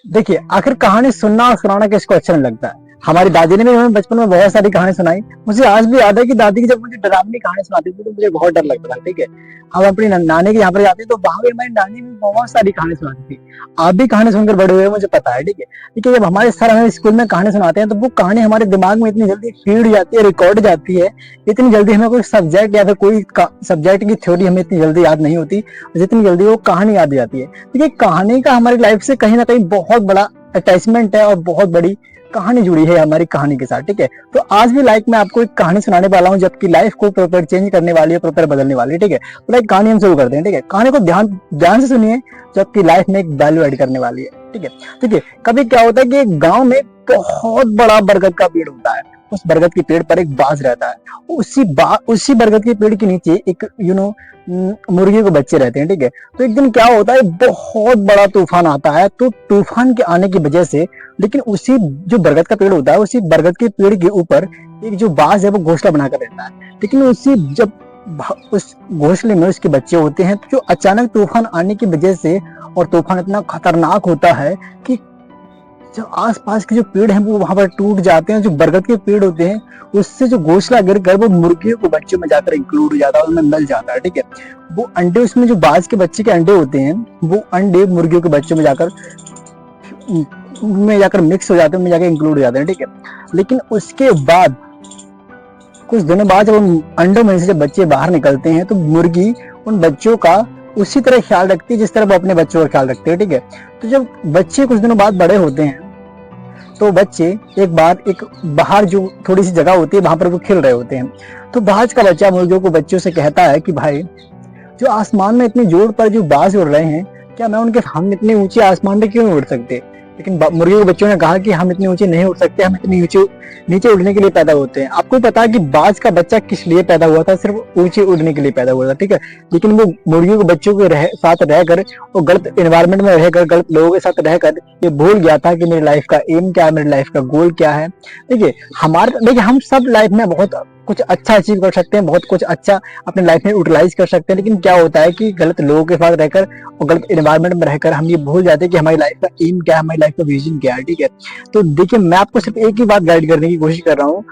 देखिए, आखिर कहानी सुनना और सुनाना किसको अच्छा नहीं लगता है। हमारी दादी ने भी हमें बचपन में बहुत सारी कहानी सुनाई। मुझे आज भी याद है कि दादी की जब मुझे डरावनी कहानी सुनाती थी तो मुझे बहुत डर लगता था। ठीक है, हम अपनी नानी के यहाँ पर जाते तो वहां भी हमारी नानी भी बहुत सारी कहानी सुनाती थी। आप भी कहानी सुनकर बड़े हुए मुझे पता है। ठीक है, देखिए जब हमारे सर हमें स्कूल में कहानी सुनाते हैं तो वो कहानी हमारे दिमाग में इतनी जल्दी फीड जाती है, रिकॉर्ड जाती है। इतनी जल्दी हमें कोई सब्जेक्ट या फिर कोई सब्जेक्ट की थ्योरी हमें इतनी जल्दी याद नहीं होती जितनी जल्दी वो कहानी याद जाती है। देखिए, कहानी का हमारी लाइफ से कहीं ना कहीं बहुत बड़ा अटैचमेंट है और बहुत बड़ी कहानी जुड़ी है हमारी कहानी के साथ। ठीक है, तो आज भी लाइक मैं आपको एक कहानी सुनाने वाला हूँ जबकि लाइफ को प्रॉपर चेंज करने वाली है, प्रॉपर बदलने वाली है। ठीक है, तो लाइक कहानी हम शुरू करते हैं। ठीक है, कहानी को ध्यान ध्यान से सुनिए जबकि लाइफ में एक वैल्यू ऐड करने वाली है। ठीक है, देखिए कभी क्या होता है कि एक गांव में बहुत बड़ा बरगद का पेड़ होता है। उस बरगद के पेड़ पर एक बाज रहता है। उसी बरगद के पेड़ के नीचे एक मुर्गी के बच्चे रहते हैं। ठीक है, तो एक दिन क्या होता है, बहुत बड़ा तूफान आता है। तो तूफान के आने की वजह से, लेकिन उसी जो बरगद का पेड़ होता है उसी बरगद के पेड़ के ऊपर एक जो बाज है वो घोंसला बनाकर रहता है। लेकिन उसी जब उस घोंसले में उसके बच्चे होते हैं तो जो अचानक तूफान आने की वजह से, और तूफान इतना खतरनाक होता है कि जो आसपास के जो पेड़ हैं वो वहां पर टूट जाते हैं। जो बरगद के पेड़ होते हैं उससे जो घोंसला गिरकर वो मुर्गियों को बच्चों में जाकर इंक्लूड हो जाता है, उनमें मिल जाता है। ठीक है, वो अंडे उसमें जो बाज के बच्चे के अंडे होते हैं वो अंडे मुर्गियों के बच्चों में जाकर मिक्स हो जाते हैं, उनमें जाकर इंक्लूड हो जाते हैं। ठीक है, लेकिन उसके बाद कुछ दिनों बाद जब उन अंडों में से जब बच्चे बाहर निकलते हैं तो मुर्गी उन बच्चों का उसी तरह ख्याल रखती है जिस तरह वो अपने बच्चों का ख्याल रखते हैं। ठीक है, तो जब बच्चे कुछ दिनों बाद बड़े होते हैं तो बच्चे एक बार एक बाहर जो थोड़ी सी जगह होती है वहां पर वो खेल रहे होते हैं। तो बाज का बच्चा मुर्गियों को बच्चों से कहता है कि भाई, जो आसमान में इतनी जोर पर जो बाज उड़ रहे हैं, क्या मैं उनके हम इतने ऊंचे आसमान में क्यों नहीं उड़ सकते। लेकिन मुर्गियों के बच्चों ने कहा कि हम इतने ऊंचे नहीं उड़ सकते, हम इतने ऊंचे नीचे उड़ने के लिए पैदा होते हैं। आपको पता है कि बाज का बच्चा किस लिए पैदा हुआ था, सिर्फ ऊंचे उड़ने के लिए पैदा हुआ था। ठीक है, लेकिन वो मुर्गियों के बच्चों के साथ रहकर और गलत एनवायरमेंट में रहकर, गलत लोगों के साथ रहकर ये भूल गया था कि मेरी लाइफ का एम क्या है, मेरी लाइफ का गोल क्या है। देखिए हम सब लाइफ में बहुत कुछ अच्छा अचीव कर सकते हैं, बहुत कुछ अच्छा अपने लाइफ में यूटिलाइज कर सकते हैं, लेकिन क्या होता है कि गलत लोगों के साथ रहकर और गलत एनवायरमेंट में रहकर हम ये भूल जाते हैं कि हमारी लाइफ का एम क्या है, हमारी लाइफ का विजन क्या है। ठीक है, तो देखिए मैं आपको सिर्फ एक ही बात गाइड करने की कोशिश कर रहा हूँ,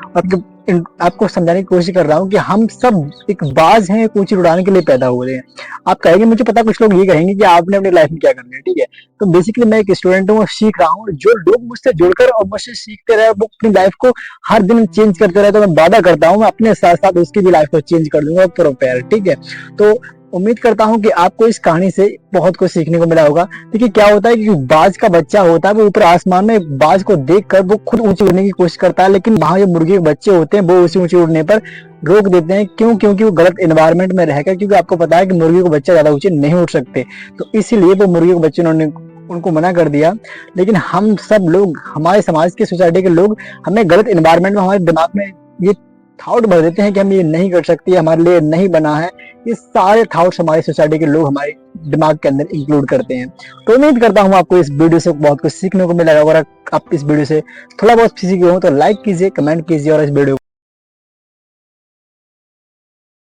आपको समझाने की कोशिश कर रहा हूँ कि हम सब एक बाज हैं, एक ऊंची उड़ाने के लिए पैदा हुए हैं। आप कहेंगे, मुझे पता कुछ लोग ये कहेंगे कि आपने अपनी लाइफ में क्या करना है। ठीक है, तो बेसिकली मैं एक स्टूडेंट हूँ, सीख रहा हूँ। जो लोग मुझसे जुड़कर और मुझसे सीखते रहे, वो अपनी लाइफ को हर दिन चेंज करते रहे, तो मैं वादा करता हूँ मैं अपने साथ साथ उसकी भी लाइफ को चेंज कर दूंगा प्रोपेयर। ठीक है, तो उम्मीद करता हूँ कि आपको इस कहानी से बहुत कुछ सीखने को मिला होगा। देखिए क्या होता है कि बाज का बच्चा होता है वो ऊपर आसमान में बाज को देखकर वो खुद ऊंचे उड़ने की कोशिश करता है, लेकिन वहां जो मुर्गी के बच्चे होते हैं वो उसी ऊंचे उड़ने पर रोक देते हैं। क्यों? क्योंकि वो गलत एनवायरमेंट में रहकर, क्योंकि आपको पता है कि मुर्गी को बच्चा ज्यादा ऊंचे नहीं उड़ सकते, तो इसीलिए वो मुर्गी के बच्चे उन्होंने उनको मना कर दिया। लेकिन हम सब लोग, हमारे समाज के, सोसाइटी के लोग हमें गलत एनवायरमेंट में, हमारे दिमाग में ये थॉट भर देते हैं कि हम ये नहीं कर सकते, हमारे लिए नहीं बना है। ये सारे थॉट्स हमारी सोसाइटी के लोग हमारे दिमाग के अंदर इंक्लूड करते हैं। तो उम्मीद करता हूँ आपको इस वीडियो से बहुत कुछ सीखने को मिलेगा। अगर आप इस वीडियो से थोड़ा बहुत सीखे हो तो लाइक कीजिए, कमेंट कीजिए और इस वीडियो